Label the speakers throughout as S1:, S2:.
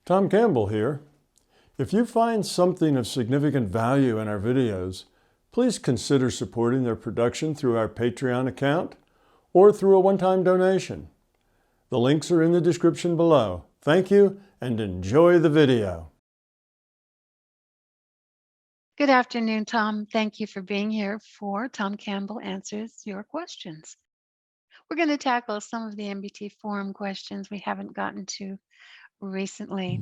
S1: Tom Campbell here. If you find something of significant value in our videos, please consider supporting their production through our Patreon account or through a one-time donation. The links are in the description below. Thank you and enjoy the video.
S2: Good afternoon, Tom. Thank you for being here for Tom Campbell Answers Your Questions. We're going to tackle some of the MBT forum questions we haven't gotten to recently.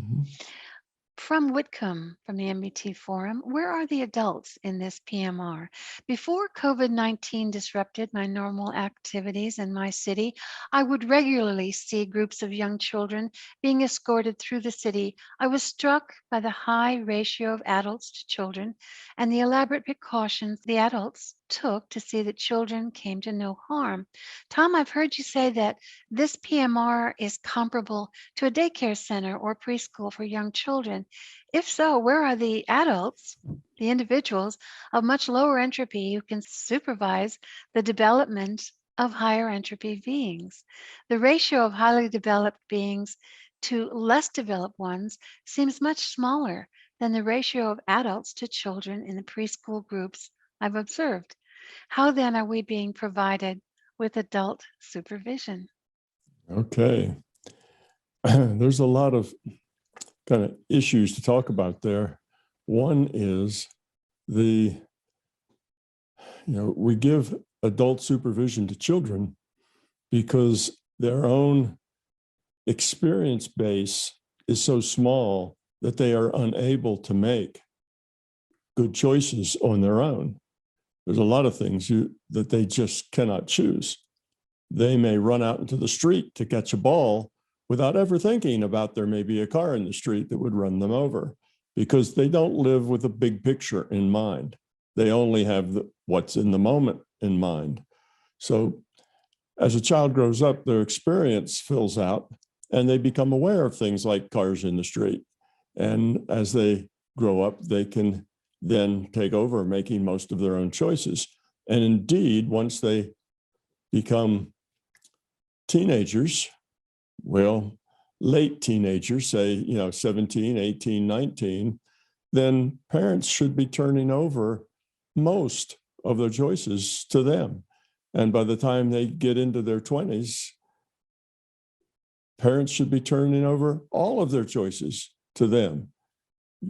S2: From Whitcomb from the MBT forum, where are the adults in this PMR? Before COVID-19 disrupted my normal activities in my city, I would regularly see groups of young children being escorted through the city. I was struck by the high ratio of adults to children and the elaborate precautions the adults took to see that children came to no harm. Tom, I've heard you say that this PMR is comparable to a daycare center or preschool for young children. If so, where are the adults, the individuals of much lower entropy who can supervise the development of higher entropy beings? The ratio of highly developed beings to less developed ones seems much smaller than the ratio of adults to children in the preschool groups I've observed. How then are we being provided with adult supervision?
S1: Okay. There's a lot of kind of issues to talk about there. One is we give adult supervision to children because their own experience base is so small that they are unable to make good choices on their own. There's a lot of things that they just cannot choose. They may run out into the street to catch a ball without ever thinking about there may be a car in the street that would run them over, because they don't live with a big picture in mind. They only have what's in the moment in mind. So as a child grows up, their experience fills out and they become aware of things like cars in the street. And as they grow up, they can then take over making most of their own choices. And indeed, once they become teenagers, late teenagers, say, 17, 18, 19, then parents should be turning over most of their choices to them. And by the time they get into their 20s, parents should be turning over all of their choices to them.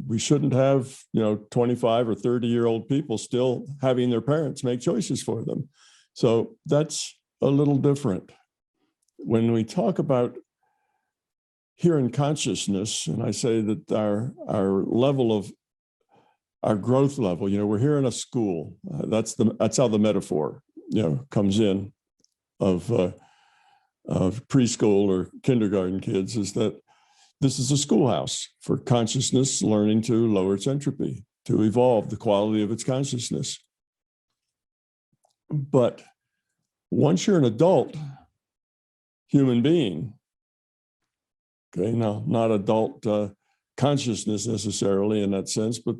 S1: We shouldn't have, 25 or 30-year-old people still having their parents make choices for them. So that's a little different. When we talk about here in consciousness, and I say that our level of our growth level, we're here in a school. That's how the metaphor, comes in of preschool or kindergarten kids, is that this is a schoolhouse for consciousness learning to lower its entropy, to evolve the quality of its consciousness. But once you're an adult human being, okay, now not adult consciousness necessarily in that sense, but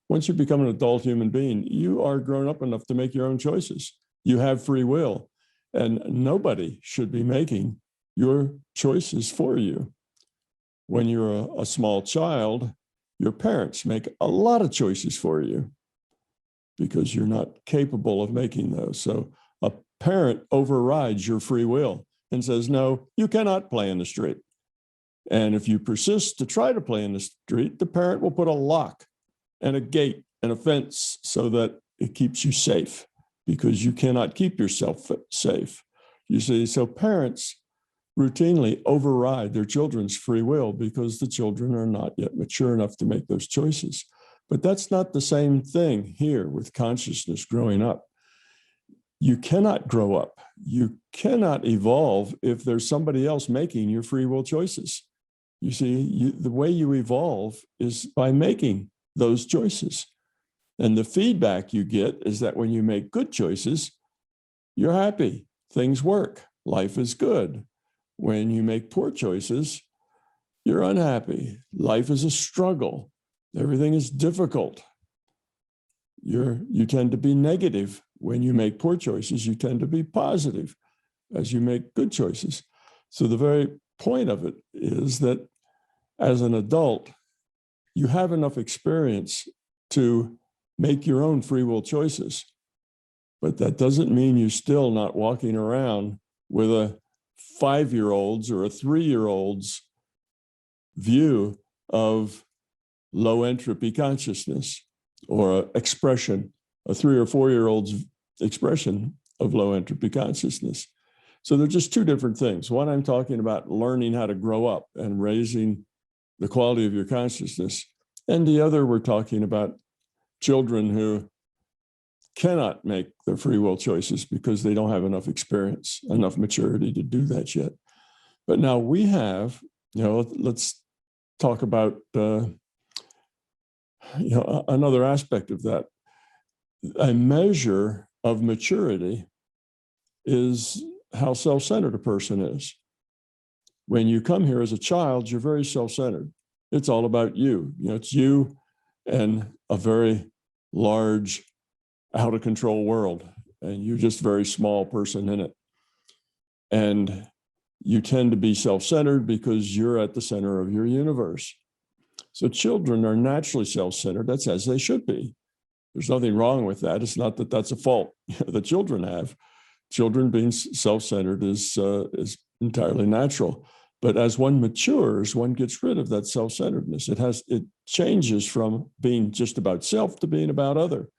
S1: once you become an adult human being, you are grown up enough to make your own choices. You have free will, and nobody should be making your choices for you. When you're a small child, your parents make a lot of choices for you because you're not capable of making those. So a parent overrides your free will and says, no, you cannot play in the street. And if you persist to try to play in the street, the parent will put a lock and a gate and a fence so that it keeps you safe, because you cannot keep yourself safe. You see, so parents routinely override their children's free will because the children are not yet mature enough to make those choices. But that's not the same thing here with consciousness growing up. You cannot grow up. You cannot evolve if there's somebody else making your free will choices. You see, the way you evolve is by making those choices. And the feedback you get is that when you make good choices, you're happy, things work, life is good. When you make poor choices, you're unhappy. Life is a struggle. Everything is difficult. You tend to be negative. When you make poor choices, you tend to be positive as you make good choices. So the very point of it is that as an adult, you have enough experience to make your own free will choices. But that doesn't mean you're still not walking around with a 5-year-old's or a 3-year-old's view of low entropy consciousness, or a 3 or 4-year-old's expression of low entropy consciousness. So they're just two different things. One, I'm talking about learning how to grow up and raising the quality of your consciousness. And the other, we're talking about children who cannot make their free will choices because they don't have enough experience, enough maturity to do that yet. But now we have, let's talk about another aspect of that. A measure of maturity is how self-centered a person is. When you come here as a child, you're very self-centered. It's all about you. It's you and a very large, out of control world, and you're just a very small person in it. And you tend to be self-centered because you're at the center of your universe. So children are naturally self-centered. That's as they should be. There's nothing wrong with that. It's not that that's a fault that children have. Children being self-centered is entirely natural. But as one matures, one gets rid of that self-centeredness. It changes from being just about self to being about other.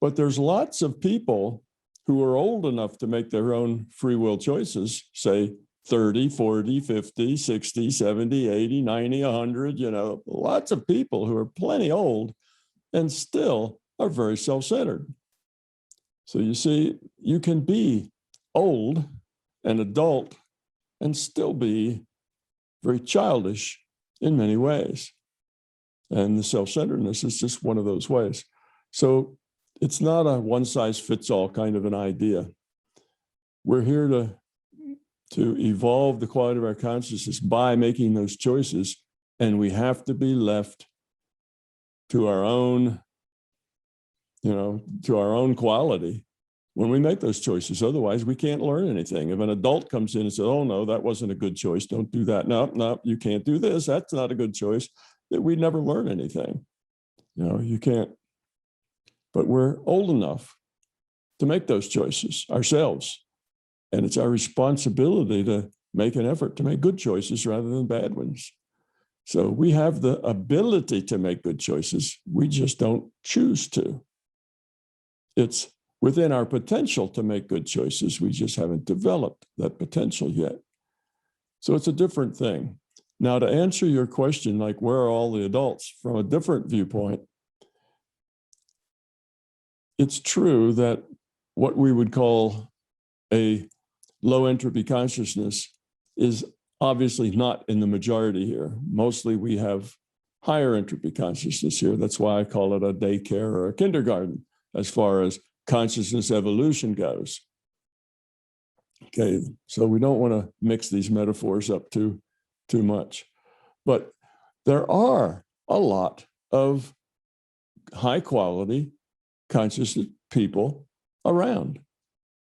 S1: But there's lots of people who are old enough to make their own free will choices, say 30, 40, 50, 60, 70, 80, 90, 100, lots of people who are plenty old and still are very self-centered. So you see, you can be old and adult and still be very childish in many ways. And the self-centeredness is just one of those ways. So it's not a one-size-fits-all kind of an idea. We're here to evolve the quality of our consciousness by making those choices, and we have to be left to our own, to our own quality when we make those choices. Otherwise, we can't learn anything. If an adult comes in and says, oh, no, that wasn't a good choice, don't do that. No, you can't do this. That's not a good choice. That we never learn anything. You can't. But we're old enough to make those choices ourselves. And it's our responsibility to make an effort to make good choices rather than bad ones. So we have the ability to make good choices. We just don't choose to. It's within our potential to make good choices. We just haven't developed that potential yet. So it's a different thing. Now, to answer your question, like where are all the adults, from a different viewpoint, it's true that what we would call a low entropy consciousness is obviously not in the majority here. Mostly we have higher entropy consciousness here. That's why I call it a daycare or a kindergarten as far as consciousness evolution goes. Okay, so we don't want to mix these metaphors up too much. But there are a lot of high quality conscious people around.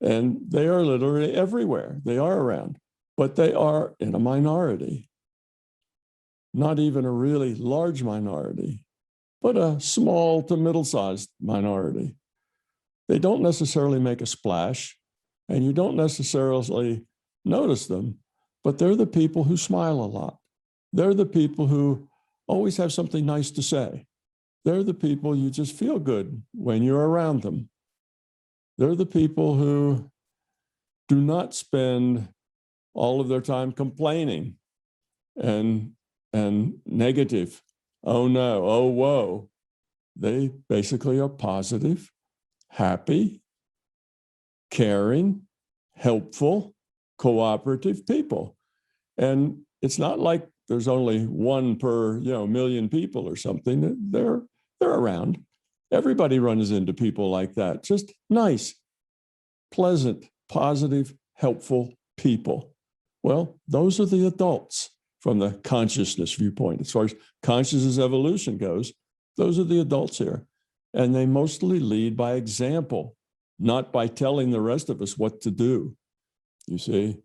S1: And they are literally everywhere. They are around, but they are in a minority. Not even a really large minority, but a small to middle-sized minority. They don't necessarily make a splash, and you don't necessarily notice them, but they're the people who smile a lot. They're the people who always have something nice to say. They're the people you just feel good when you're around them. They're the people who do not spend all of their time complaining and negative. Oh no, oh whoa. They basically are positive, happy, caring, helpful, cooperative people. And it's not like there's only one per million people or something. They're around. Everybody runs into people like that. Just nice, pleasant, positive, helpful people. Well, those are the adults from the consciousness viewpoint. As far as consciousness evolution goes, those are the adults here. And they mostly lead by example, not by telling the rest of us what to do. You see,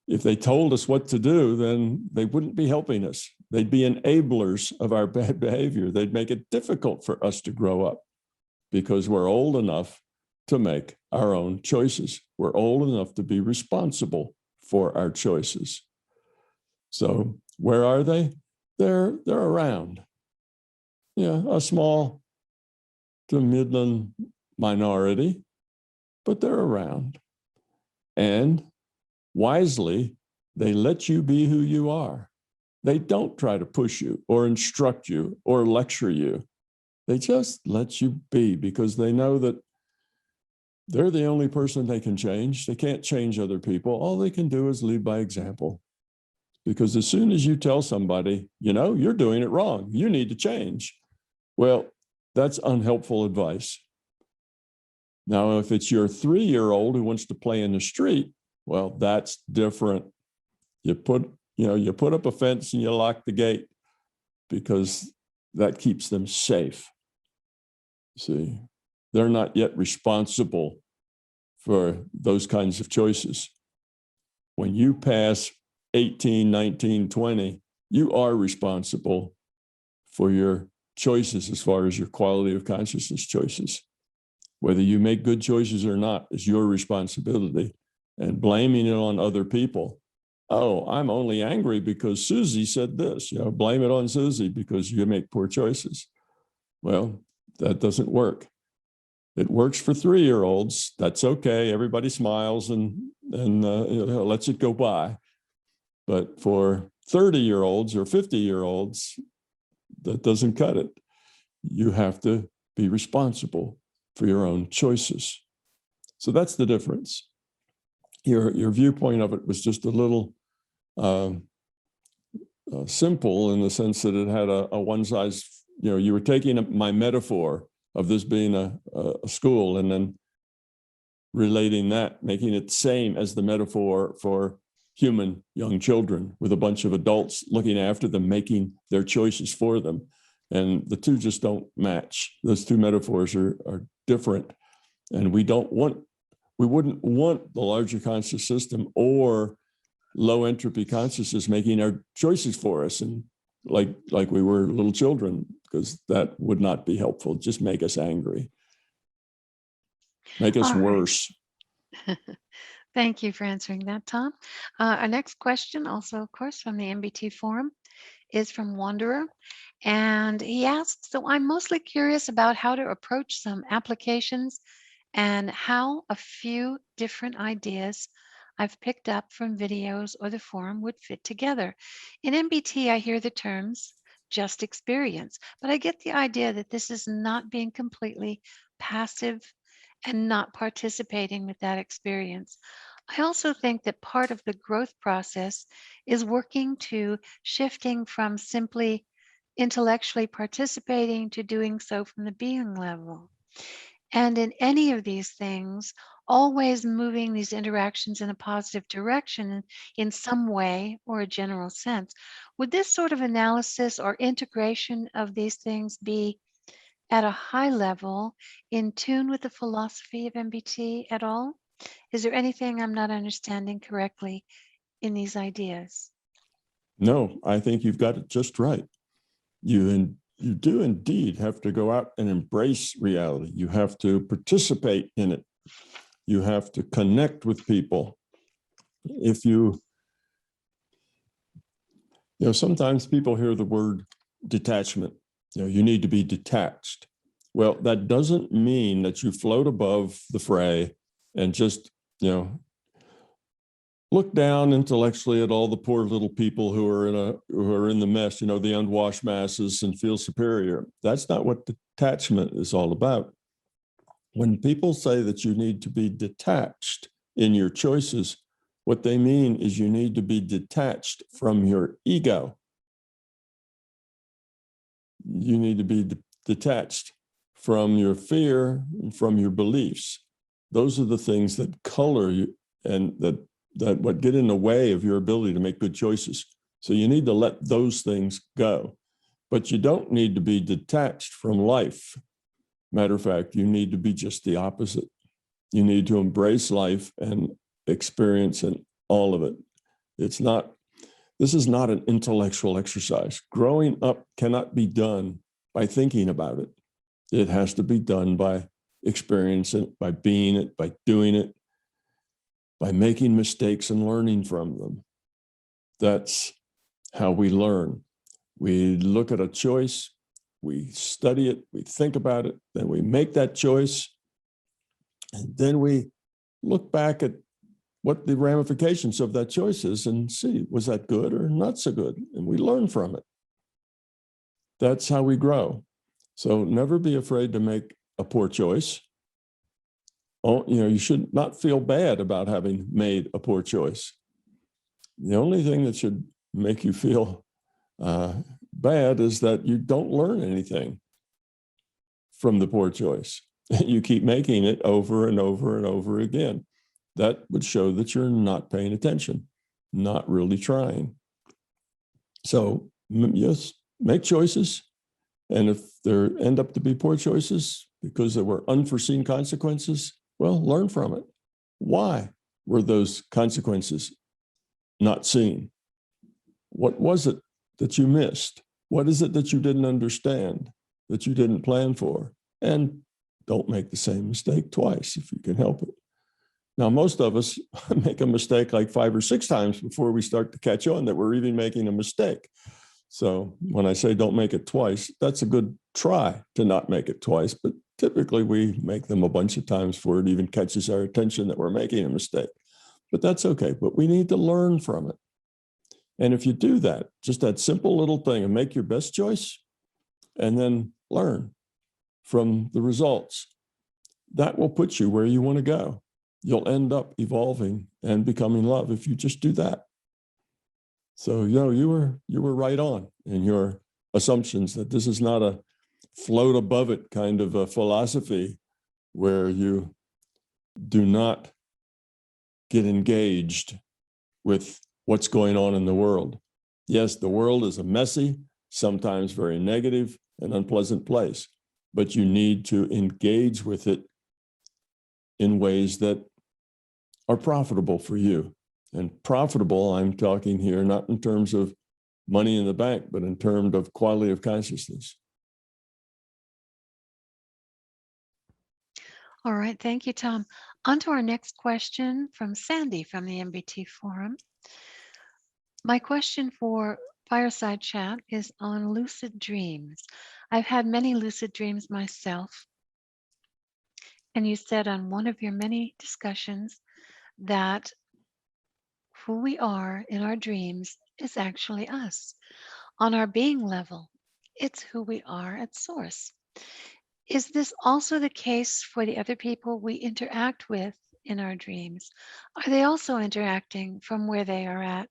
S1: if they told us what to do, then they wouldn't be helping us. They'd be enablers of our bad behavior. They'd make it difficult for us to grow up because we're old enough to make our own choices. We're old enough to be responsible for our choices. So where are they? They're around. Yeah, a small to midland minority, but they're around. And wisely, they let you be who you are. They don't try to push you or instruct you or lecture you. They just let you be because they know that they're the only person they can change. They can't change other people. All they can do is lead by example. Because as soon as you tell somebody, you know, you're doing it wrong, you need to change. Well, that's unhelpful advice. Now, if it's your 3-year-old who wants to play in the street, well, that's different. You put up a fence and you lock the gate because that keeps them safe. See, they're not yet responsible for those kinds of choices. When you pass 18, 19, 20, you are responsible for your choices as far as your quality of consciousness choices. Whether you make good choices or not is your responsibility. And blaming it on other people. Oh, I'm only angry because Susie said this. You know, blame it on Susie because you make poor choices. Well, that doesn't work. It works for 3-year-olds. That's okay. Everybody smiles and lets it go by. But for 30-year-olds or 50-year-olds, that doesn't cut it. You have to be responsible for your own choices. So that's the difference. Your viewpoint of it was just a little simple in the sense that it had a one size, you were taking my metaphor of this being a school and then relating that, making it same as the metaphor for human young children with a bunch of adults looking after them, making their choices for them. And the two just don't match. Those two metaphors are different. And we wouldn't want the larger conscious system or low entropy consciousness making our choices for us and like we were little children, because that would not be helpful. Just make us angry, make us worse.
S2: Thank you for answering that, Tom. Our next question, also, of course, from the MBT forum, is from Wanderer. And he asks, so I'm mostly curious about how to approach some applications and how a few different ideas I've picked up from videos or the forum would fit together. In MBT, I hear the terms just experience, but I get the idea that this is not being completely passive and not participating with that experience. I also think that part of the growth process is working to shifting from simply intellectually participating to doing so from the being level. And in any of these things, always moving these interactions in a positive direction in some way or a general sense. Would this sort of analysis or integration of these things be at a high level in tune with the philosophy of MBT at all? Is there anything I'm not understanding correctly in these ideas?
S1: No, I think you've got it just right. You do indeed have to go out and embrace reality. You have to participate in it. You have to connect with people. If sometimes people hear the word detachment. You need to be detached. Well, that doesn't mean that you float above the fray and just, look down intellectually at all the poor little people who are in the mess, the unwashed masses, and feel superior. That's not what detachment is all about. When people say that you need to be detached in your choices, what they mean is you need to be detached from your ego. You need to be detached from your fear and from your beliefs. Those are the things that color you and that what get in the way of your ability to make good choices. So you need to let those things go. But you don't need to be detached from life. Matter of fact, you need to be just the opposite. You need to embrace life and experience all of it. It's not, this is not an intellectual exercise. Growing up cannot be done by thinking about it. It has to be done by experiencing it, by being it, by doing it, by making mistakes and learning from them. That's how we learn. We look at a choice, we study it, we think about it, then we make that choice, and then we look back at what the ramifications of that choice is and see, was that good or not so good? And we learn from it. That's how we grow. So never be afraid to make a poor choice. Oh, you should not feel bad about having made a poor choice. The only thing that should make you feel bad is that you don't learn anything from the poor choice. You keep making it over and over and over again. That would show that you're not paying attention, not really trying. So yes, make choices. And if there end up to be poor choices because there were unforeseen consequences, well, learn from it. Why were those consequences not seen? What was it that you missed? What is it that you didn't understand, that you didn't plan for? And don't make the same mistake twice if you can help it. Now, most of us make a mistake like 5 or 6 times before we start to catch on that we're even making a mistake. So when I say don't make it twice, that's a good try to not make it twice, but typically we make them a bunch of times before it even catches our attention that we're making a mistake. But that's okay, but we need to learn from it. And if you do that, just that simple little thing and make your best choice and then learn from the results, that will put you where you want to go. You'll end up evolving and becoming love if you just do that. So, you were right on in your assumptions that this is not a float above it kind of a philosophy where you do not get engaged with what's going on in the world. Yes, the world is a messy, sometimes very negative and unpleasant place, but you need to engage with it in ways that are profitable for you. And profitable, I'm talking here not in terms of money in the bank, but in terms of quality of consciousness.
S2: All right, thank you, Tom. On to our next question from Sandy from the MBT Forum. My question for Fireside Chat is on lucid dreams. I've had many lucid dreams myself. And you said on one of your many discussions that who we are in our dreams is actually us. On our being level, it's who we are at source. Is this also the case for the other people we interact with in our dreams? Are they also interacting from where they are at,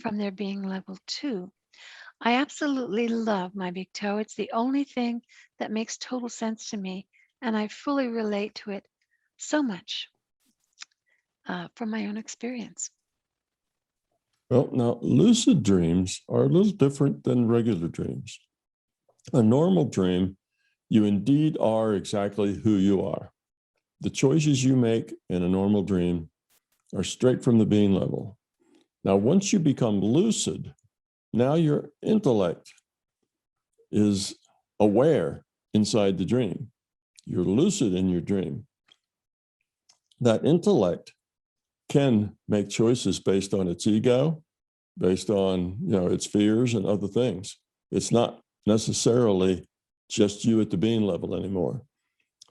S2: from their being level too? I absolutely love my big toe. It's the only thing that makes total sense to me, and I fully relate to it so much from my own experience.
S1: Well, now, lucid dreams are a little different than regular dreams. A normal dream, you indeed are exactly who you are. The choices you make in a normal dream are straight from the being level. Now, once you become lucid, now your intellect is aware inside the dream. You're lucid in your dream. That intellect can make choices based on its ego, based on its fears and other things. It's not necessarily just you at the being level anymore.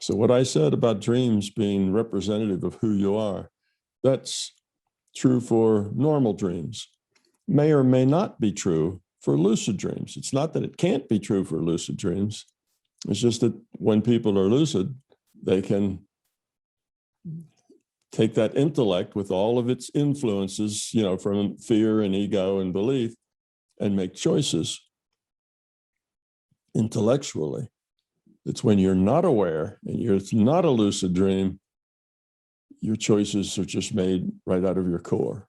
S1: So what I said about dreams being representative of who you are, that's true for normal dreams. May or may not be true for lucid dreams. It's not that it can't be true for lucid dreams. It's just that when people are lucid, they can take that intellect with all of its influences, from fear and ego and belief, and make choices intellectually. It's when you're not aware and it's not a lucid dream, your choices are just made right out of your core.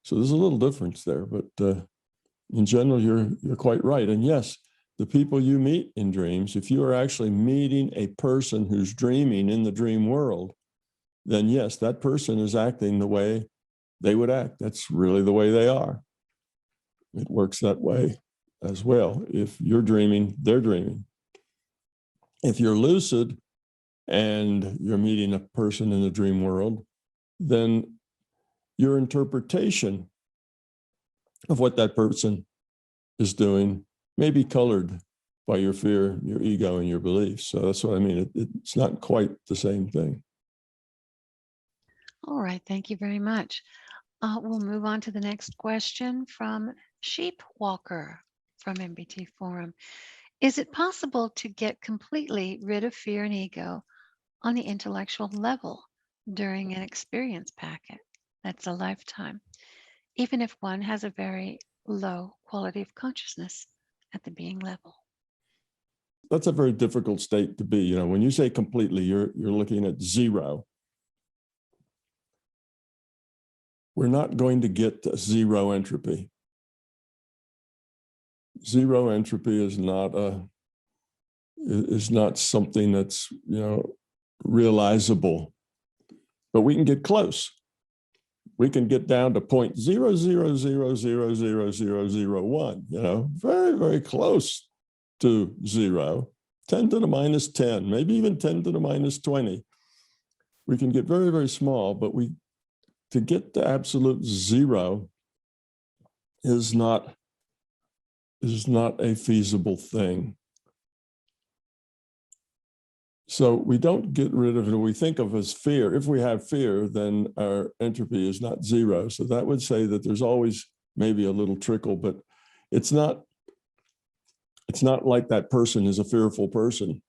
S1: So there's a little difference there, but in general, you're quite right. And yes, the people you meet in dreams, if you are actually meeting a person who's dreaming in the dream world, then yes, that person is acting the way they would act. That's really the way they are. It works that way as well. If you're dreaming, they're dreaming. If you're lucid and you're meeting a person in the dream world, then your interpretation of what that person is doing may be colored by your fear, your ego, and your beliefs. So that's what I mean. It's not quite the same thing.
S2: All right, thank you very much. We'll move on to the next question from Sheepwalker from MBT Forum. Is it possible to get completely rid of fear and ego on the intellectual level during an experience packet that's a lifetime, even if one has a very low quality of consciousness at the being level?
S1: That's a very difficult state to be. You know, when you say completely, you're looking at zero. We're not going to get to zero entropy. Zero entropy is not something that's, you know, realizable, but we can get close. We can get down to 0.000000001, you know, very, very close to zero, 10 to the minus 10, maybe even 10 to the minus 20. We can get very, very small, but to get to absolute zero is not a feasible thing. So we don't get rid of it. We think of as fear. If we have fear, then our entropy is not zero. So that would say that there's always maybe a little trickle, but it's not like that person is a fearful person.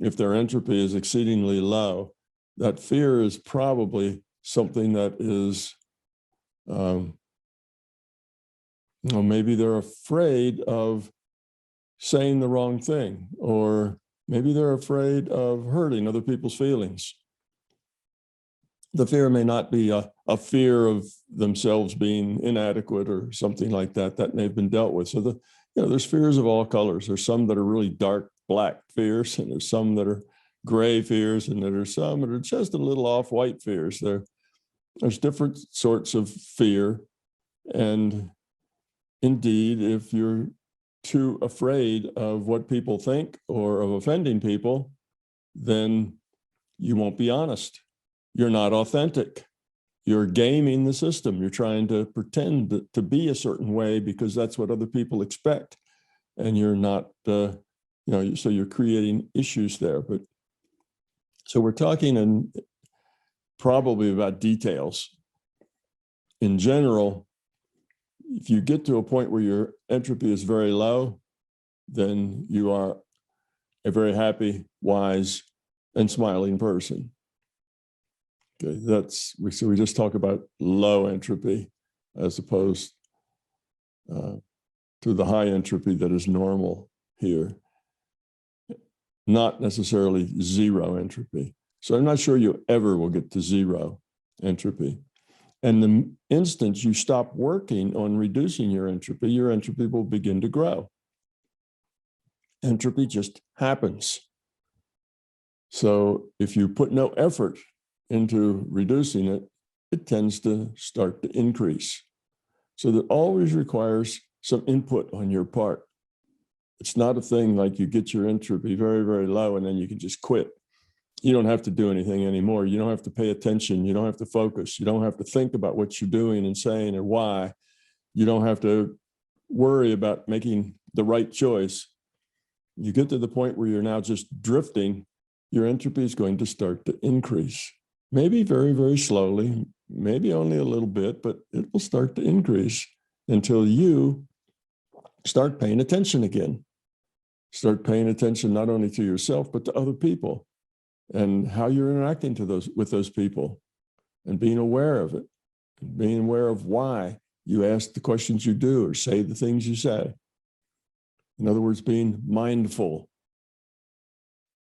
S1: If their entropy is exceedingly low, that fear is probably something that is, well, maybe they're afraid of saying the wrong thing, or maybe they're afraid of hurting other people's feelings. The fear may not be a fear of themselves being inadequate or something like that. That may have been dealt with. So there's fears of all colors. There's some that are really dark black fears, and there's some that are gray fears, and there's some that are just a little off-white fears. There's different sorts of fear. And indeed, if you're too afraid of what people think or of offending people, then you won't be honest. You're not authentic. You're gaming the system. You're trying to pretend to be a certain way because that's what other people expect. And you're not, so you're creating issues there. But so we're talking probably about details. In general, if you get to a point where your entropy is very low, then you are a very happy, wise, and smiling person. Okay, so we just talk about low entropy as opposed to the high entropy that is normal here, not necessarily zero entropy. So I'm not sure you ever will get to zero entropy. And the instant you stop working on reducing your entropy will begin to grow. Entropy just happens. So if you put no effort into reducing it, it tends to start to increase. So that always requires some input on your part. It's not a thing like you get your entropy very, very low and then you can just quit. You don't have to do anything anymore. You don't have to pay attention. You don't have to focus. You don't have to think about what you're doing and saying or why. You don't have to worry about making the right choice. You get to the point where you're now just drifting, your entropy is going to start to increase. Maybe very, very slowly, maybe only a little bit, but it will start to increase until you start paying attention again. Start paying attention not only to yourself, but to other people and how you're interacting with those people and being aware of it, and being aware of why you ask the questions you do or say the things you say. In other words, being mindful.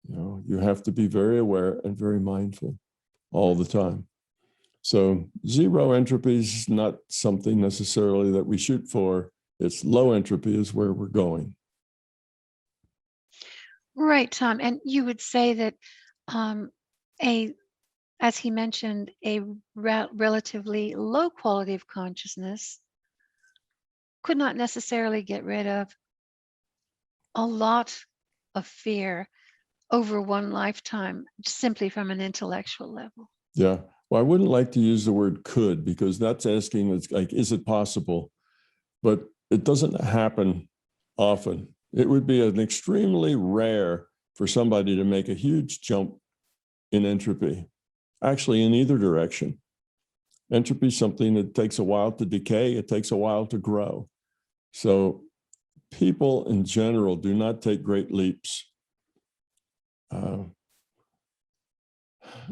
S1: You have to be very aware and very mindful all the time. So zero entropy is not something necessarily that we shoot for. It's low entropy is where we're going.
S2: Right, Tom. And you would say that a as he mentioned, a relatively low quality of consciousness could not necessarily get rid of a lot of fear over one lifetime, simply from an intellectual level.
S1: Yeah. Well, I wouldn't like to use the word could, because that's asking, it's like, is it possible? But it doesn't happen often. It would be an extremely rare for somebody to make a huge jump in entropy, actually in either direction. Entropy is something that takes a while to decay. It takes a while to grow. So people in general do not take great leaps.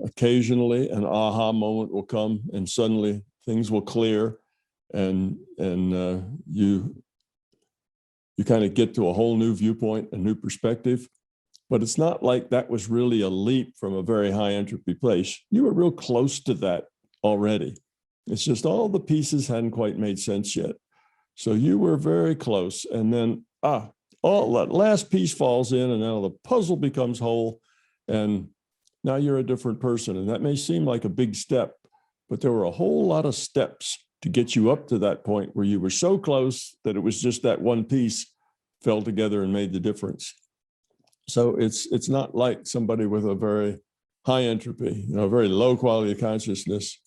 S1: Occasionally an aha moment will come and suddenly things will clear, and you kind of get to a whole new viewpoint, a new perspective. But it's not like that was really a leap from a very high entropy place. You were real close to that already. It's just all the pieces hadn't quite made sense yet. So you were very close. And then, all that last piece falls in, and now the puzzle becomes whole. And now you're a different person. And that may seem like a big step, but there were a whole lot of steps to get you up to that point where you were so close that it was just that one piece fell together and made the difference. So it's not like somebody with a very high entropy, a very low quality of consciousness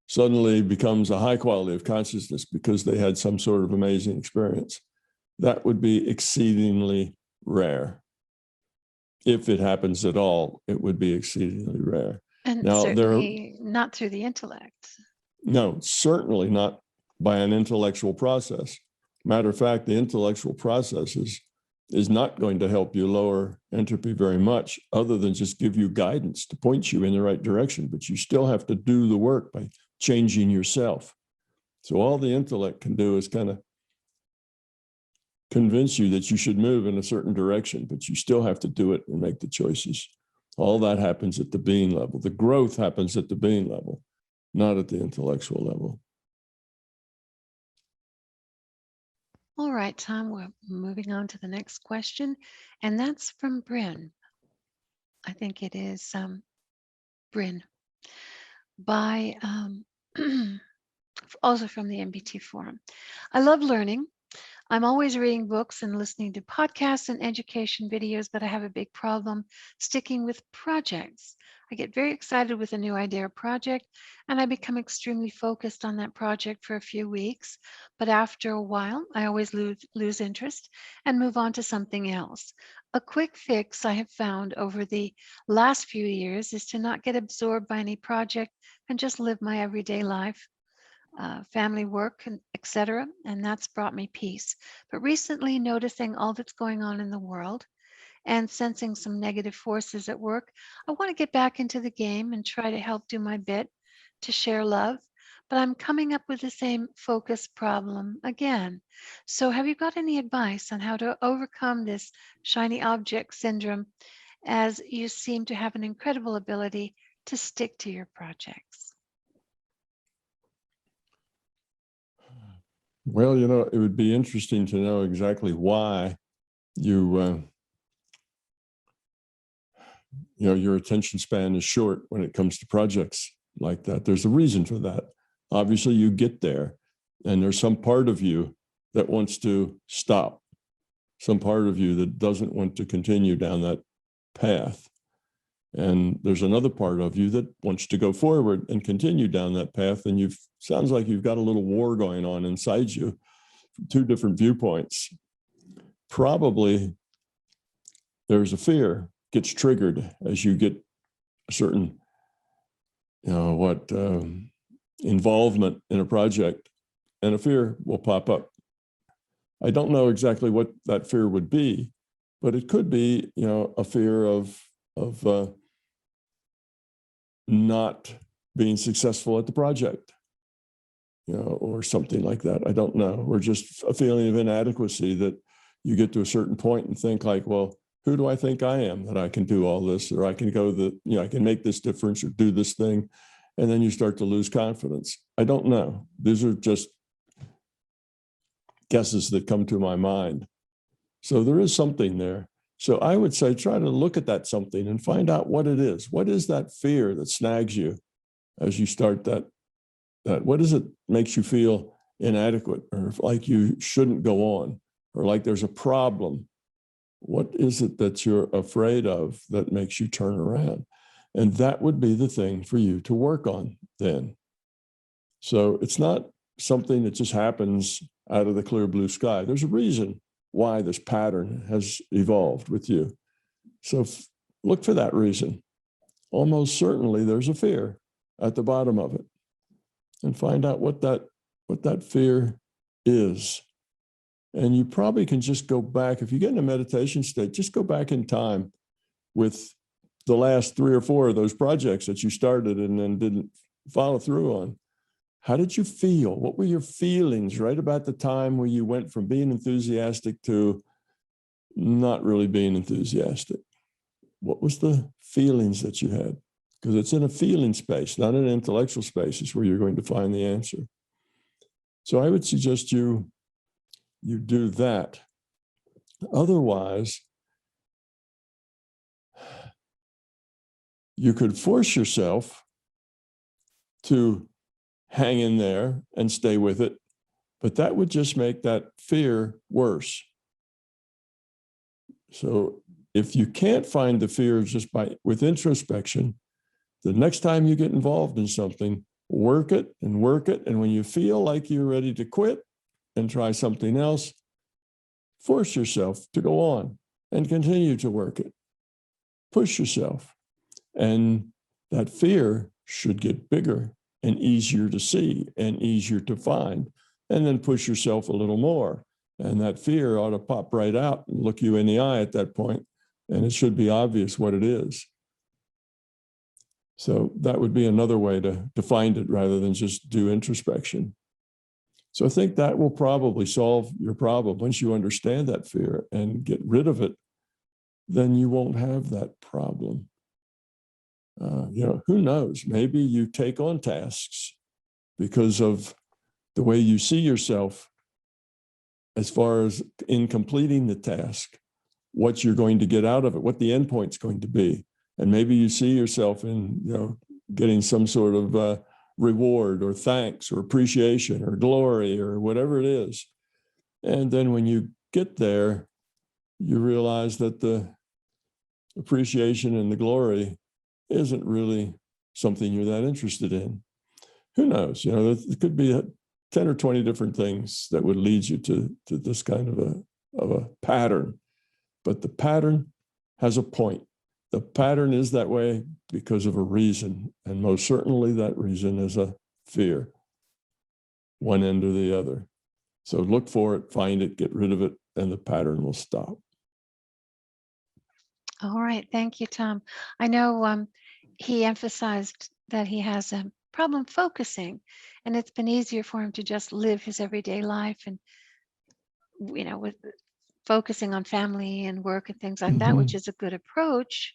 S1: suddenly becomes a high quality of consciousness because they had some sort of amazing experience. That would be exceedingly rare. If it happens at all, it would be exceedingly rare.
S2: And
S1: now,
S2: certainly not through the intellect.
S1: No, certainly not by an intellectual process. Matter of fact, the intellectual process is not going to help you lower entropy very much, other than just give you guidance to point you in the right direction. But you still have to do the work by changing yourself. So all the intellect can do is kind of convince you that you should move in a certain direction, but you still have to do it and make the choices. All that happens at the being level. The growth happens at the being level, not at the intellectual level.
S2: All right, Tom, we're moving on to the next question, and that's from Bryn. I think it is Bryn, by also from the MBT forum. I love learning. I'm always reading books and listening to podcasts and education videos, but I have a big problem sticking with projects. I get very excited with a new idea or project, and I become extremely focused on that project for a few weeks. But after a while, I always lose interest and move on to something else. A quick fix I have found over the last few years is to not get absorbed by any project and just live my everyday life. Family work, and etc. And that's brought me peace. But recently, noticing all that's going on in the world and sensing some negative forces at work, I want to get back into the game and try to help do my bit to share love. But I'm coming up with the same focus problem again. So have you got any advice on how to overcome this shiny object syndrome, as you seem to have an incredible ability to stick to your projects?
S1: Well, it would be interesting to know exactly why your attention span is short when it comes to projects like that. There's a reason for that. Obviously, you get there, and there's some part of you that wants to stop, some part of you that doesn't want to continue down that path. And there's another part of you that wants to go forward and continue down that path. And sounds like you've got a little war going on inside you, two different viewpoints. Probably there's a fear gets triggered as you get a certain, involvement in a project, and a fear will pop up. I don't know exactly what that fear would be, but it could be, a fear of not being successful at the project, or something like that. I don't know. Or just a feeling of inadequacy that you get to a certain point and think like, well, who do I think I am that I can do all this, or I can I can make this difference or do this thing. And then you start to lose confidence. I don't know. These are just guesses that come to my mind. So there is something there. So I would say try to look at that something and find out what it is. What is that fear that snags you as you start that what is it makes you feel inadequate or like you shouldn't go on or like there's a problem? What is it that you're afraid of that makes you turn around? And that would be the thing for you to work on then. So it's not something that just happens out of the clear blue sky. There's a reason why this pattern has evolved with you. So look for that reason. Almost certainly there's a fear at the bottom of it, and find out what that fear is. And you probably can just go back, if you get in a meditation state, just go back in time with the last 3 or 4 of those projects that you started and then didn't follow through on. How did you feel? What were your feelings right about the time where you went from being enthusiastic to not really being enthusiastic? What was the feelings that you had? Because it's in a feeling space, not an intellectual space, is where you're going to find the answer. So I would suggest you do that. Otherwise, you could force yourself to hang in there and stay with it, but that would just make that fear worse. So if you can't find the fear just with introspection, the next time you get involved in something, work it. And when you feel like you're ready to quit and try something else, force yourself to go on and continue to work it. Push yourself. And that fear should get bigger and easier to see and easier to find. And then push yourself a little more. And that fear ought to pop right out and look you in the eye at that point. And it should be obvious what it is. So that would be another way to find it rather than just do introspection. So I think that will probably solve your problem. Once you understand that fear and get rid of it, then you won't have that problem. Who knows? Maybe you take on tasks because of the way you see yourself as far as in completing the task, what you're going to get out of it, what the endpoint's going to be. And maybe you see yourself in, getting some sort of reward or thanks or appreciation or glory or whatever it is. And then when you get there, you realize that the appreciation and the glory isn't really something you're that interested in. Who knows? There could be 10 or 20 different things that would lead you to this kind of a pattern. But the pattern has a point. The pattern is that way because of a reason, and most certainly that reason is a fear, one end or the other. So look for it, find it, get rid of it, and the pattern will stop.
S2: All right. Thank you, Tom. I know he emphasized that he has a problem focusing, and it's been easier for him to just live his everyday life and, with focusing on family and work and things like that, which is a good approach.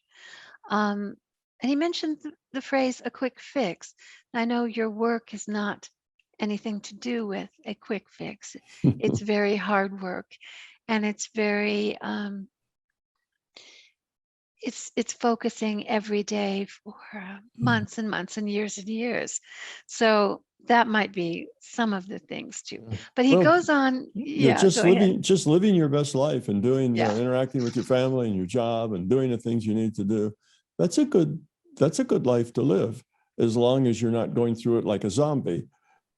S2: And he mentioned the phrase "a quick fix." I know your work is not anything to do with a quick fix. It's very hard work, and it's very it's focusing every day for months and months and years. So that might be some of the things too. But he goes on.
S1: Just living your best life and doing, interacting with your family and your job and doing the things you need to do. That's a good life to live, as long as you're not going through it like a zombie,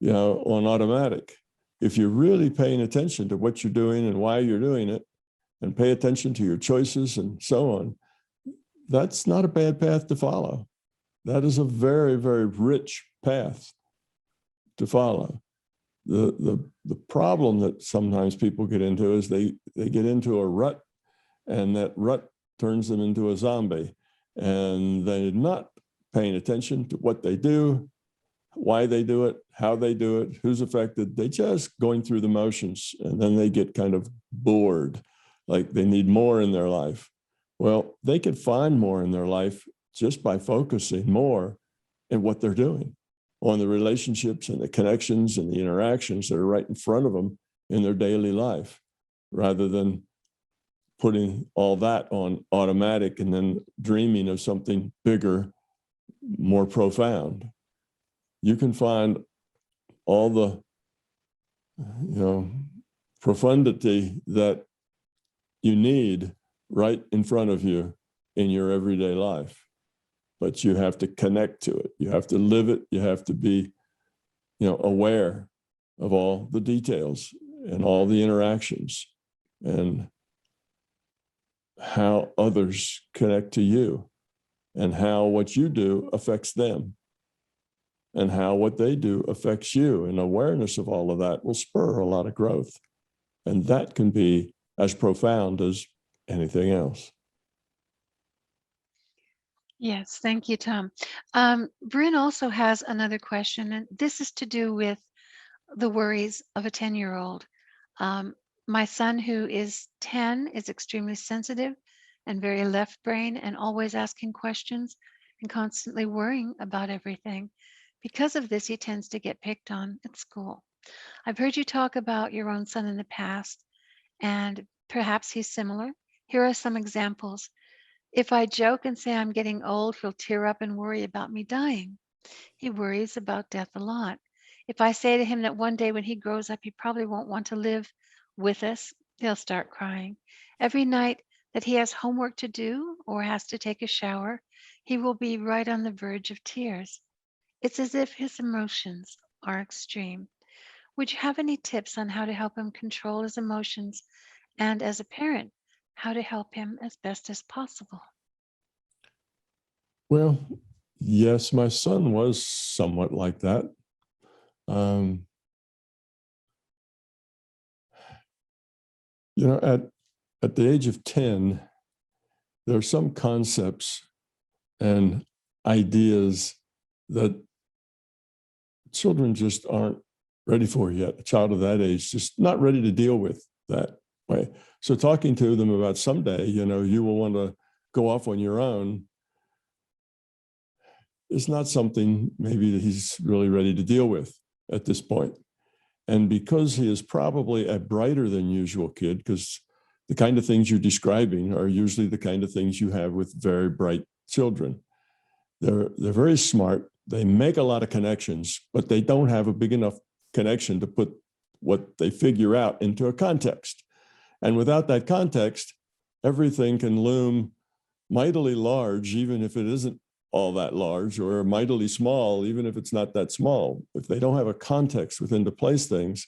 S1: on automatic. If you're really paying attention to what you're doing and why you're doing it, and pay attention to your choices and so on, that's not a bad path to follow. That is a very, very rich path to follow. The problem that sometimes people get into is they get into a rut, and that rut turns them into a zombie, and they're not paying attention to what they do, why they do it, how they do it, who's affected. They just going through the motions, and then they get kind of bored, like they need more in their life. Well, they could find more in their life just by focusing more in what they're doing, on the relationships and the connections and the interactions that are right in front of them in their daily life, rather than putting all that on automatic and then dreaming of something bigger, more profound. You can find all the, profundity that you need right in front of you in your everyday life. But you have to connect to it. You have to live it. You have to be, aware of all the details and all the interactions and how others connect to you and how what you do affects them and how what they do affects you. And awareness of all of that will spur a lot of growth. And that can be as profound as anything else.
S2: Yes, thank you, Tom. Bryn also has another question, and this is to do with the worries of a 10-year-old. My son, who is 10, is extremely sensitive and very left brain and always asking questions and constantly worrying about everything. Because of this, he tends to get picked on at school. I've heard you talk about your own son in the past, and perhaps he's similar. Here are some examples. If I joke and say I'm getting old, he'll tear up and worry about me dying. He worries about death a lot. If I say to him that one day when he grows up, he probably won't want to live with us, he'll start crying. Every night that he has homework to do or has to take a shower, he will be right on the verge of tears. It's as if his emotions are extreme. Would you have any tips on how to help him control his emotions? And as a parent, how to help him as best as possible?
S1: Well, yes, my son was somewhat like that. At the age of 10, there are some concepts and ideas that children just aren't ready for yet. A child of that age just not ready to deal with that way. So talking to them about someday, you will want to go off on your own is not something maybe that he's really ready to deal with at this point. And because he is probably a brighter than usual kid, because the kind of things you're describing are usually the kind of things you have with very bright children. They're very smart. They make a lot of connections, but they don't have a big enough connection to put what they figure out into a context. And without that context, everything can loom mightily large, even if it isn't all that large, or mightily small, even if it's not that small. If they don't have a context within to place things,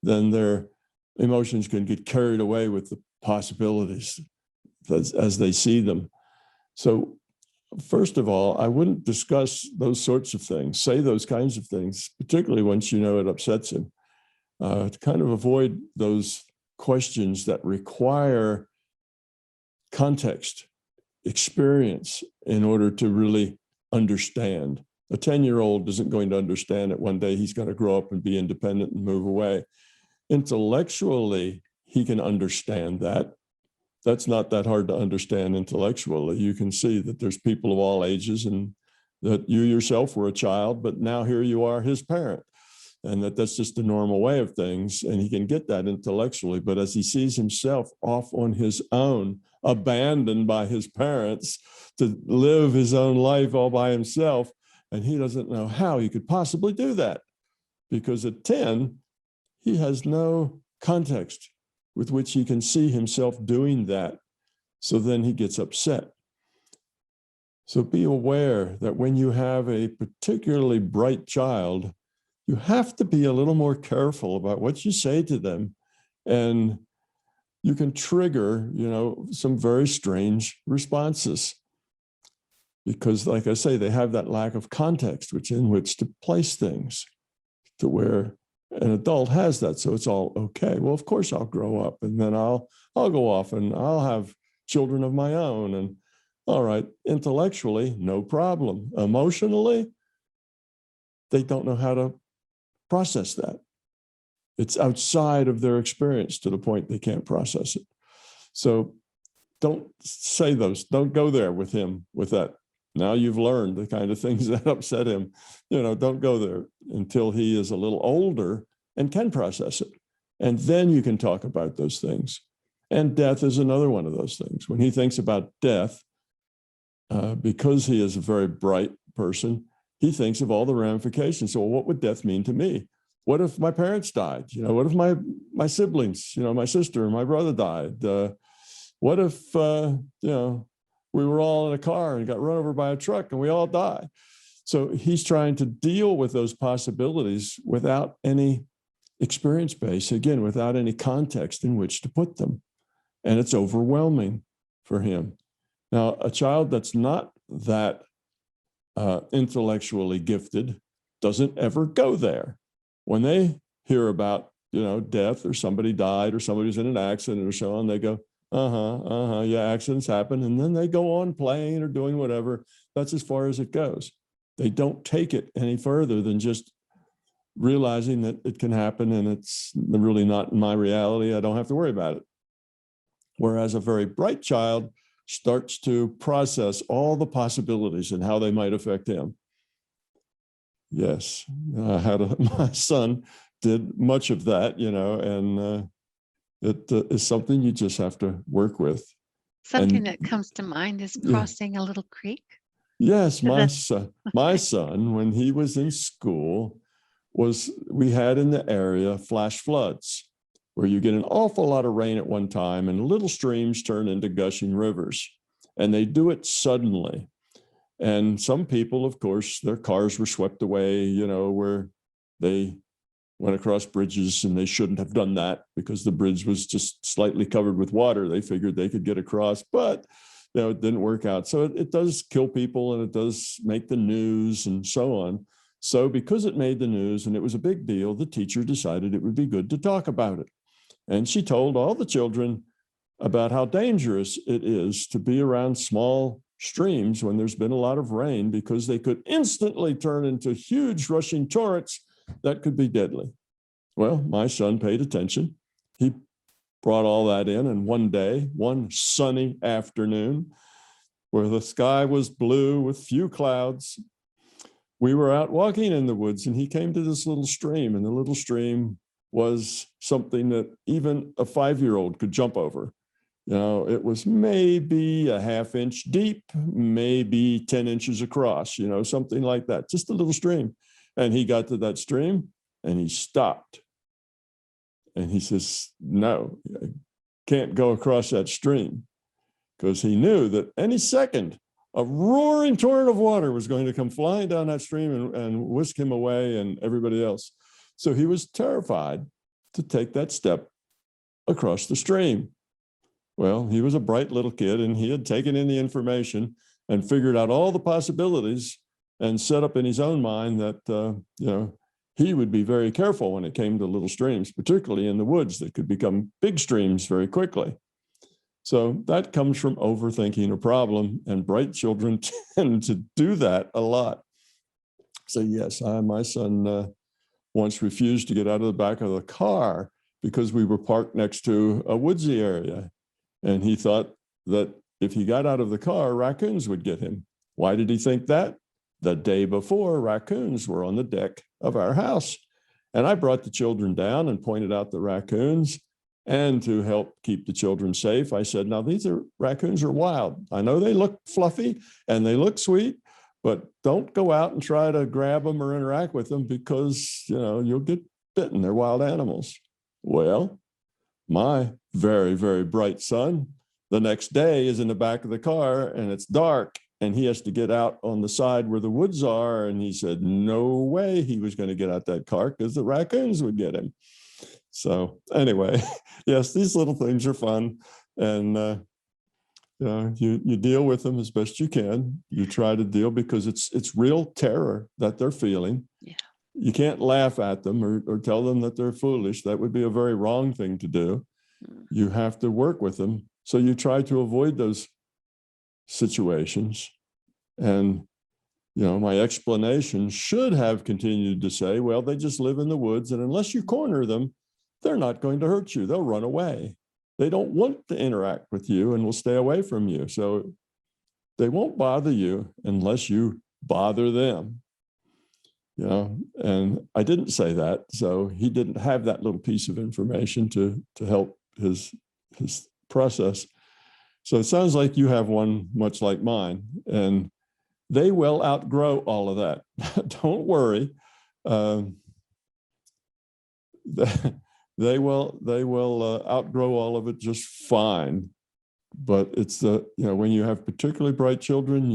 S1: then their emotions can get carried away with the possibilities as they see them. So first of all, I wouldn't discuss those sorts of things, say those kinds of things, particularly once it upsets him, to kind of avoid those questions that require context, experience in order to really understand. A 10-year-old isn't going to understand it one day. He's going to grow up and be independent and move away. Intellectually, he can understand that. That's not that hard to understand intellectually. You can see that there's people of all ages and that you yourself were a child, but now here you are his parent, and that's just the normal way of things. And he can get that intellectually, but as he sees himself off on his own, abandoned by his parents to live his own life all by himself, and he doesn't know how he could possibly do that, because at 10, he has no context with which he can see himself doing that. So then he gets upset. So be aware that when you have a particularly bright child, you have to be a little more careful about what you say to them. And you can trigger, some very strange responses. Because like I say, they have that lack of context in which to place things, to where an adult has that. So it's all okay. Well, of course I'll grow up and then I'll go off and I'll have children of my own. And all right, intellectually, no problem. Emotionally, they don't know how to process that. It's outside of their experience to the point they can't process it. So don't say those, don't go there with him with that. Now you've learned the kind of things that upset him. Don't go there until he is a little older and can process it. And then you can talk about those things. And death is another one of those things. When he thinks about death, because he is a very bright person, he thinks of all the ramifications. So what would death mean to me? What if my parents died? What if my siblings, my sister and my brother died? What if, we were all in a car and got run over by a truck and we all die? So he's trying to deal with those possibilities without any experience base, again, without any context in which to put them. And it's overwhelming for him. Now, a child that's not that intellectually gifted doesn't ever go there. When they hear about, death or somebody died or somebody's in an accident or so on, they go, yeah, accidents happen. And then they go on playing or doing whatever. That's as far as it goes. They don't take it any further than just realizing that it can happen and it's really not my reality. I don't have to worry about it. Whereas a very bright child starts to process all the possibilities and how they might affect him. Yes, my son did much of that, and it is something you just have to work with.
S2: Something that comes to mind is crossing a little creek.
S1: Yes, my son, when he was in school, we had in the area flash floods, where you get an awful lot of rain at one time and little streams turn into gushing rivers. And they do it suddenly. And some people, of course, their cars were swept away, where they went across bridges and they shouldn't have done that because the bridge was just slightly covered with water. They figured they could get across, but it didn't work out. So it does kill people and it does make the news and so on. So because it made the news and it was a big deal, the teacher decided it would be good to talk about it. And she told all the children about how dangerous it is to be around small streams when there's been a lot of rain, because they could instantly turn into huge rushing torrents that could be deadly. Well, my son paid attention. He brought all that in, and one day, one sunny afternoon, where the sky was blue with few clouds, we were out walking in the woods, and he came to this little stream, and the little stream was something that even a 5-year-old could jump over. It was maybe a ½ inch deep, maybe 10 inches across, something like that, just a little stream. And he got to that stream and he stopped. And he says, no, I can't go across that stream, because he knew that any second a roaring torrent of water was going to come flying down that stream and whisk him away and everybody else. So he was terrified to take that step across the stream. Well, he was a bright little kid, and he had taken in the information and figured out all the possibilities and set up in his own mind that, he would be very careful when it came to little streams, particularly in the woods that could become big streams very quickly. So that comes from overthinking a problem, and bright children tend to do that a lot. So yes, my son once refused to get out of the back of the car because we were parked next to a woodsy area. And he thought that if he got out of the car, raccoons would get him. Why did he think that? The day before, raccoons were on the deck of our house. And I brought the children down and pointed out the raccoons. And to help keep the children safe, I said, now raccoons are wild. I know they look fluffy and they look sweet, but don't go out and try to grab them or interact with them, because, you'll get bitten. They're wild animals. Well, my very, very bright son, the next day is in the back of the car and it's dark and he has to get out on the side where the woods are. And he said, no way he was going to get out that car, because the raccoons would get him. So anyway, yes, these little things are fun. And, you deal with them as best you can. You try to deal, because it's real terror that they're feeling. Yeah. You can't laugh at them or tell them that they're foolish. That would be a very wrong thing to do. You have to work with them. So you try to avoid those situations. And, my explanation should have continued to say, well, they just live in the woods, and unless you corner them, they're not going to hurt you. They'll run away. They don't want to interact with you and will stay away from you. So they won't bother you unless you bother them. And I didn't say that. So he didn't have that little piece of information to help his process. So it sounds like you have one much like mine, and they will outgrow all of that. Don't worry. They will outgrow all of it just fine. But it's the, when you have particularly bright children,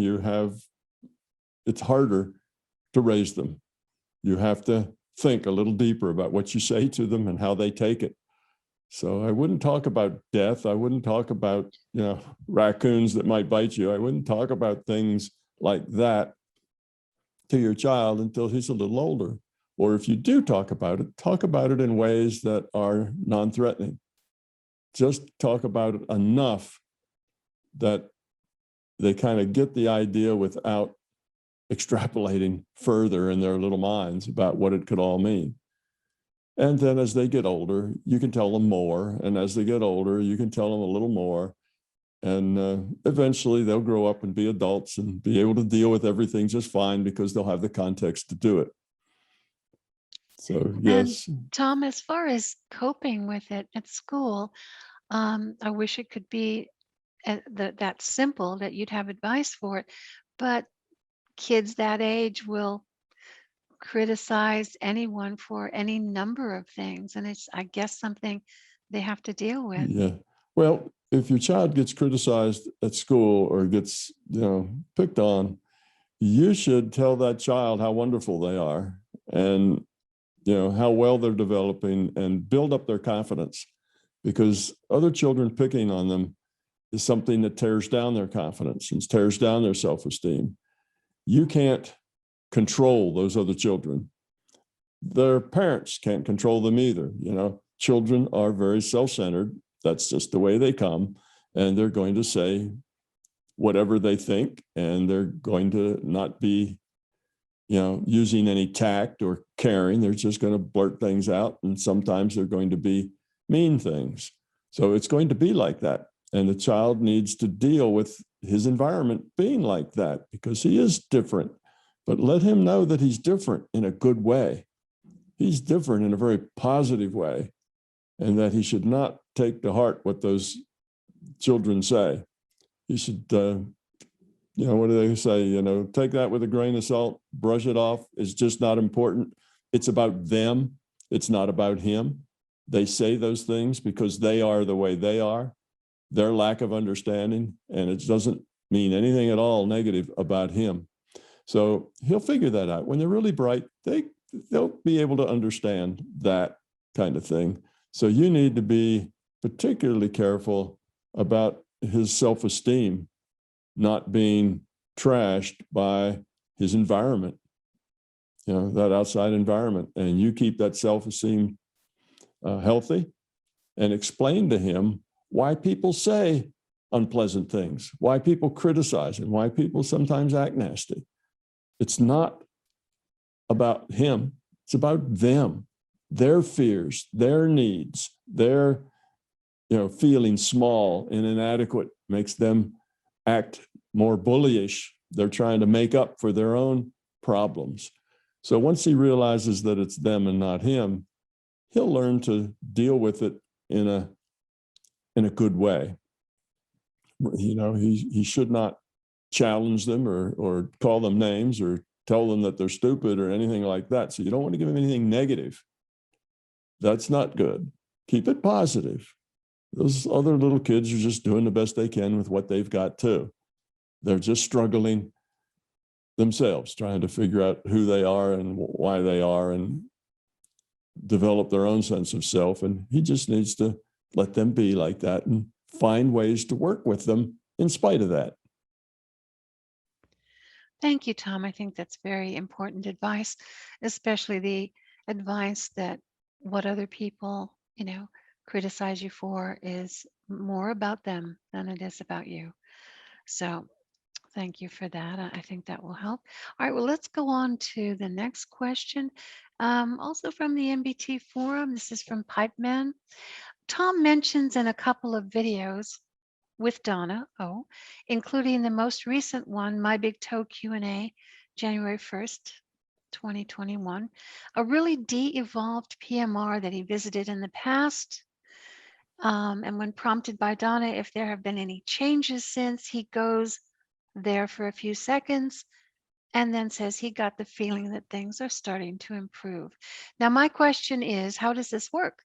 S1: it's harder to raise them. You have to think a little deeper about what you say to them and how they take it. So I wouldn't talk about death. I wouldn't talk about, raccoons that might bite you. I wouldn't talk about things like that to your child until he's a little older. Or if you do talk about it in ways that are non-threatening. Just talk about it enough that they kind of get the idea without extrapolating further in their little minds about what it could all mean. And then as they get older, you can tell them more. And as they get older, you can tell them a little more. And eventually they'll grow up and be adults and be able to deal with everything just fine because they'll have the context to do it. So, yes.
S2: And Tom, as far as coping with it at school, I wish it could be that simple that you'd have advice for it. But kids that age will criticize anyone for any number of things. And it's, I guess, something they have to deal with.
S1: Yeah. Well, if your child gets criticized at school or gets, picked on, you should tell that child how wonderful they are and, how well they're developing and build up their confidence, because other children picking on them is something that tears down their confidence and tears down their self-esteem. You can't control those other children. Their parents can't control them either. Children are very self-centered. That's just the way they come. And they're going to say whatever they think, and they're going to not be, using any tact or caring. They're just going to blurt things out. And sometimes they're going to be mean things. So it's going to be like that. And the child needs to deal with his environment being like that because he is different. But let him know that he's different in a good way. He's different in a very positive way, and that he should not take to heart what those children say. He should, what do they say? Take that with a grain of salt, brush it off. It's just not important. It's about them. It's not about him. They say those things because they are the way they are, their lack of understanding, and it doesn't mean anything at all negative about him. So he'll figure that out. When they're really bright, they'll be able to understand that kind of thing. So you need to be particularly careful about his self-esteem not being trashed by his environment, that outside environment. And you keep that self-esteem healthy and explain to him why people say unpleasant things, why people criticize, and why people sometimes act nasty. It's not about him. It's about them, their fears, their needs, their, feeling small and inadequate makes them act more bullyish. They're trying to make up for their own problems. So once he realizes that it's them and not him, he'll learn to deal with it in a good way. He should not challenge them or call them names or tell them that they're stupid or anything like that. So you don't want to give them anything negative. That's not good. Keep it positive. Those other little kids are just doing the best they can with what they've got too. They're just struggling themselves, trying to figure out who they are and why they are and develop their own sense of self. And he just needs to let them be like that and find ways to work with them in spite of that.
S2: Thank you, Tom. I think that's very important advice, especially the advice that what other people, criticize you for is more about them than it is about you. So thank you for that. I think that will help. All right, well, let's go on to the next question. Also from the MBT forum, this is from Pipeman. Tom mentions in a couple of videos with Donna, including the most recent one, My Big Toe Q&A, January 1st, 2021, a really de-evolved PMR that he visited in the past And when prompted by Donna if there have been any changes since, he goes there for a few seconds and then says he got the feeling that things are starting to improve. Now, my question is, how does this work?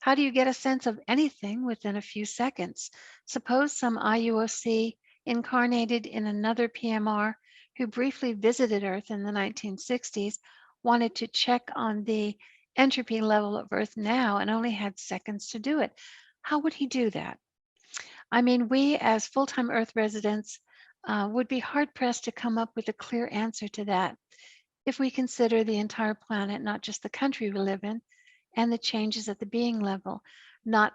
S2: How do you get a sense of anything within a few seconds? Suppose some IUOC incarnated in another PMR who briefly visited Earth in the 1960s wanted to check on the entropy level of Earth now and only had seconds to do it. How would he do that? I mean, we as full-time Earth residents would be hard-pressed to come up with a clear answer to that if we consider the entire planet, not just the country we live in, and the changes at the being level, not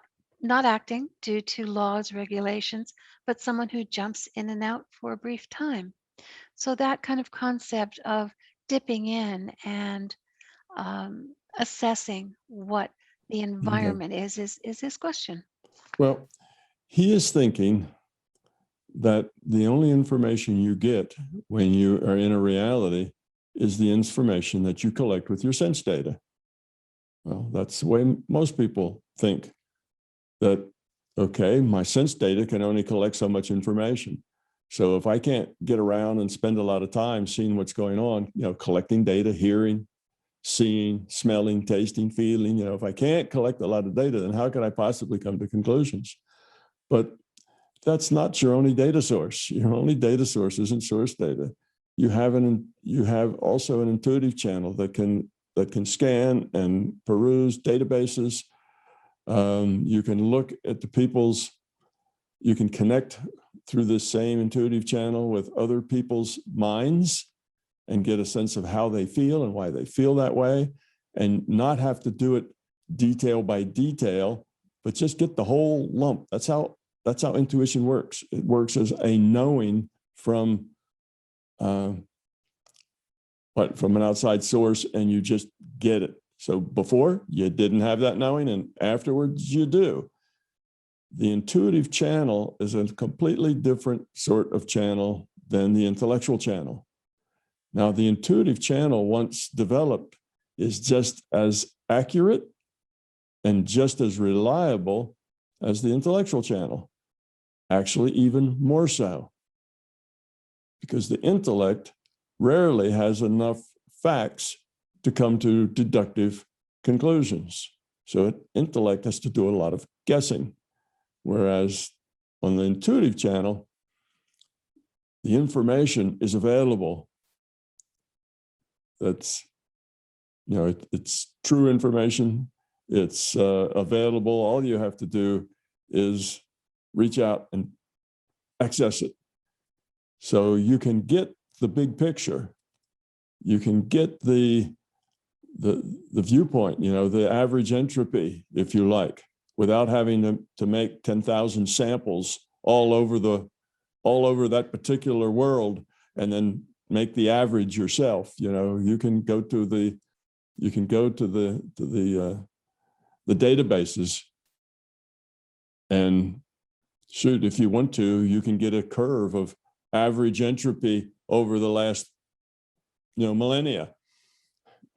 S2: acting due to laws, regulations, but someone who jumps in and out for a brief time. So that kind of concept of dipping in and assessing what the environment is his question.
S1: Well, he is thinking that the only information you get when you are in a reality is the information that you collect with your sense data. Well, that's the way most people think, that, okay, my sense data can only collect so much information. So if I can't get around and spend a lot of time seeing what's going on, collecting data, hearing, seeing, smelling, tasting, feeling, if I can't collect a lot of data, then how can I possibly come to conclusions? But that's not your only data source. Your only data source isn't source data. You have also an intuitive channel that can scan and peruse databases. You can look at you can connect through this same intuitive channel with other people's minds and get a sense of how they feel and why they feel that way, and not have to do it detail by detail, but just get the whole lump. That's how intuition works. It works as a knowing from an outside source, and you just get it. So before, you didn't have that knowing, and afterwards you do. The intuitive channel is a completely different sort of channel than the intellectual channel. Now, the intuitive channel, once developed, is just as accurate and just as reliable as the intellectual channel. Actually, even more so, because the intellect rarely has enough facts to come to deductive conclusions. So intellect has to do a lot of guessing, whereas on the intuitive channel, the information is available. That's, it's true information. It's available. All you have to do is reach out and access it. So you can get the big picture. You can get the viewpoint, the average entropy, if you like, without having to make 10,000 samples all over that particular world and then make the average yourself. You can go to the databases, and shoot, if you want to, you can get a curve of average entropy over the last millennia,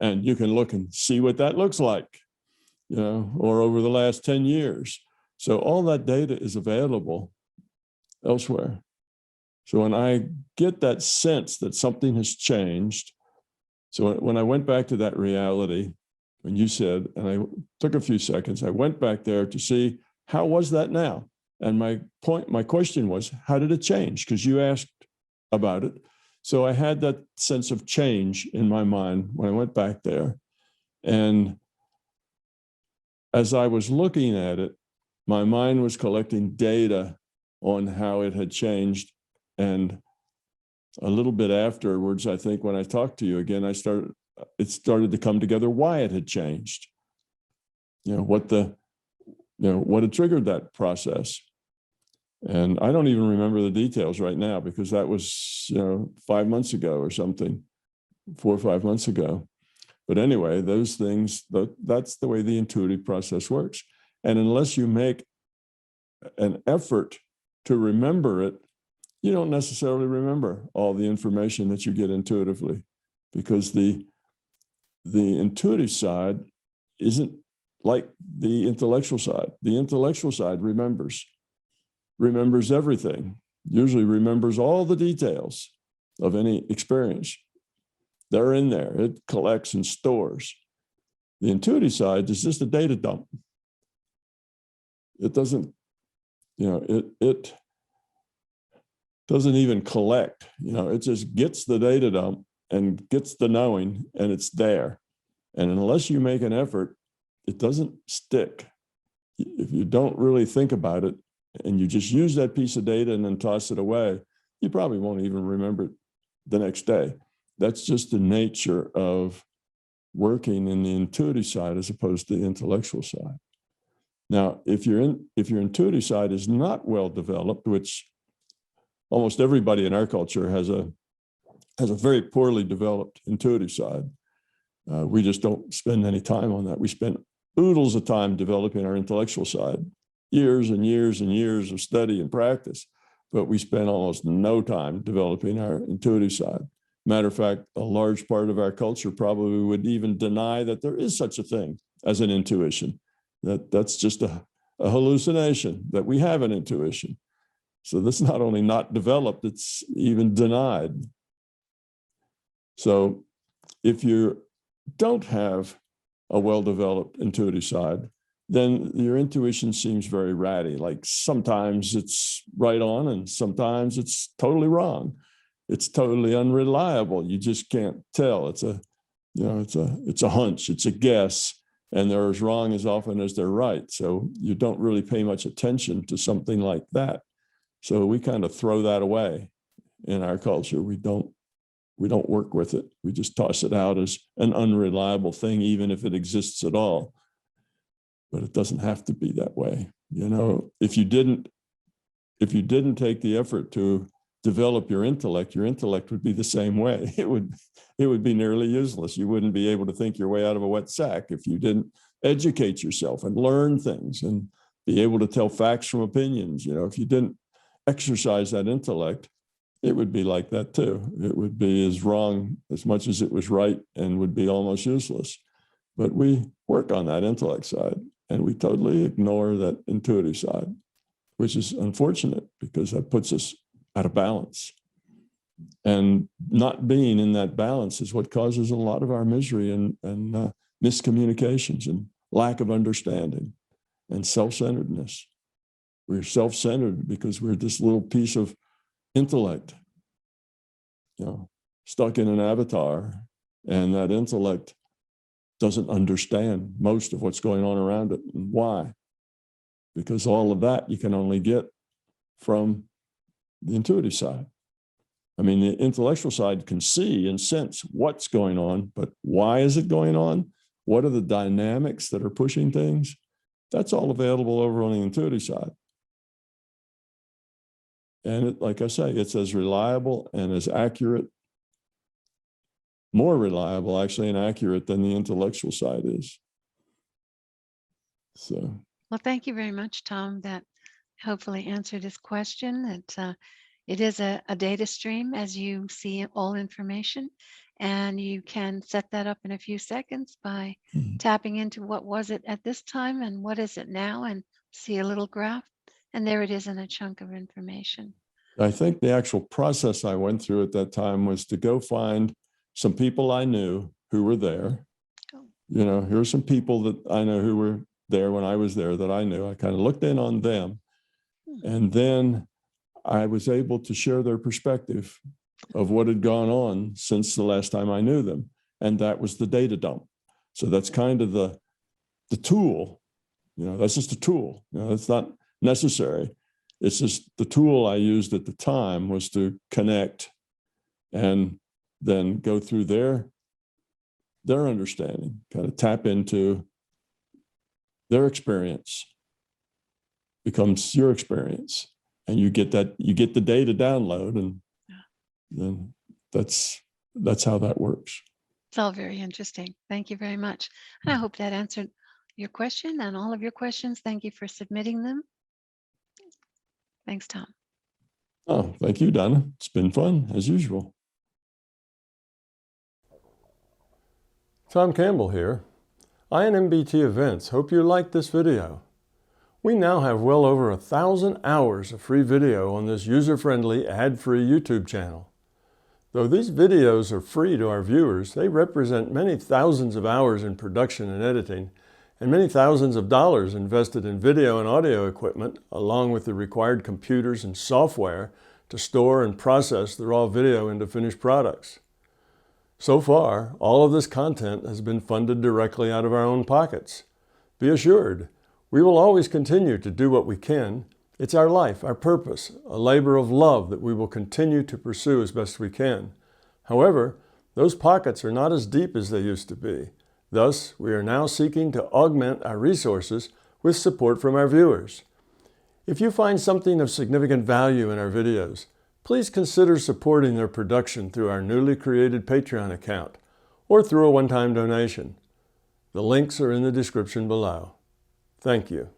S1: and you can look and see what that looks like, or over the last 10 years. So all that data is available elsewhere. So when I get that sense that something has changed, so when I went back to that reality, when you said, and I took a few seconds, I went back there to see, how was that now? And my question was, how did it change? Because you asked about it. So I had that sense of change in my mind when I went back there. And as I was looking at it, my mind was collecting data on how it had changed. And a little bit afterwards, I think when I talked to you again, it started to come together why it had changed. What had triggered that process. And I don't even remember the details right now, because that was 5 months ago or something, 4 or 5 months ago. But anyway, those things, that's the way the intuitive process works. And unless you make an effort to remember it, you don't necessarily remember all the information that you get intuitively, because the intuitive side isn't like the intellectual side. The intellectual side remembers everything, usually remembers all the details of any experience. They're in there. It collects and stores. The intuitive side is just a data dump. It doesn't, it doesn't even collect. It just gets the data dump and gets the knowing, and it's there. And unless you make an effort, it doesn't stick. If you don't really think about it and you just use that piece of data and then toss it away, you probably won't even remember it the next day. That's just the nature of working in the intuitive side as opposed to the intellectual side. Now, if your intuitive side is not well developed, which almost everybody in our culture has a very poorly developed intuitive side, we just don't spend any time on that. We spend oodles of time developing our intellectual side, years and years and years of study and practice, but we spend almost no time developing our intuitive side. Matter of fact, a large part of our culture probably would even deny that there is such a thing as an intuition, that's just a hallucination, that we have an intuition. So that's not only not developed, it's even denied. So if you don't have a well-developed intuitive side, then your intuition seems very ratty. Like sometimes it's right on and sometimes it's totally wrong. It's totally unreliable. You just can't tell. It's a hunch, it's a guess, and they're as wrong as often as they're right. So you don't really pay much attention to something like that. So we kind of throw that away in our culture. We don't work with it. We just toss it out as an unreliable thing, even if it exists at all. But it doesn't have to be that way. If you didn't take the effort to develop your intellect would be the same way. It would be nearly useless. You wouldn't be able to think your way out of a wet sack if you didn't educate yourself and learn things and be able to tell facts from opinions. If you didn't exercise that intellect, it would be like that too. It would be as wrong as much as it was right and would be almost useless. But we work on that intellect side and we totally ignore that intuitive side, which is unfortunate because that puts us out of balance. And not being in that balance is what causes a lot of our misery and miscommunications and lack of understanding and self-centeredness. We're self-centered because we're this little piece of intellect, stuck in an avatar, and that intellect doesn't understand most of what's going on around it. And why? Because all of that you can only get from the intuitive side. I mean, the intellectual side can see and sense what's going on, but why is it going on? What are the dynamics that are pushing things? That's all available over on the intuitive side. And like I say, it's as reliable and as accurate, more reliable actually and accurate than the intellectual side is. So.
S2: Well, thank you very much, Tom. That hopefully answered his question. It is a data stream as you see all information, and you can set that up in a few seconds by tapping into what was it at this time and what is it now, and see a little graph, and there it is in a chunk of information.
S1: I think the actual process I went through at that time was to go find some people I knew who were there. Here's some people that I know who were there when I was there that I knew. I kind of looked in on them, and then I was able to share their perspective of what had gone on since the last time I knew them. And that was the data dump. So that's kind of the tool, that's just a tool. It's not necessary. It's just the tool I used at the time was to connect and then go through their understanding, kind of tap into their experience, becomes your experience. And you get the data download, and then that's how that works.
S2: It's all very interesting. Thank you very much. And I hope that answered your question and all of your questions. Thank you for submitting them. Thanks, Tom.
S1: Oh, thank you, Donna. It's been fun, as usual. Tom Campbell here. I and MBT Events hope you liked this video. We now have well over 1,000 hours of free video on this user-friendly, ad-free YouTube channel. Though these videos are free to our viewers, they represent many thousands of hours in production and editing, and many thousands of dollars invested in video and audio equipment, along with the required computers and software to store and process the raw video into finished products. So far, all of this content has been funded directly out of our own pockets. Be assured, we will always continue to do what we can. It's our life, our purpose, a labor of love that we will continue to pursue as best we can. However, those pockets are not as deep as they used to be. Thus, we are now seeking to augment our resources with support from our viewers. If you find something of significant value in our videos, please consider supporting their production through our newly created Patreon account or through a one-time donation. The links are in the description below. Thank you.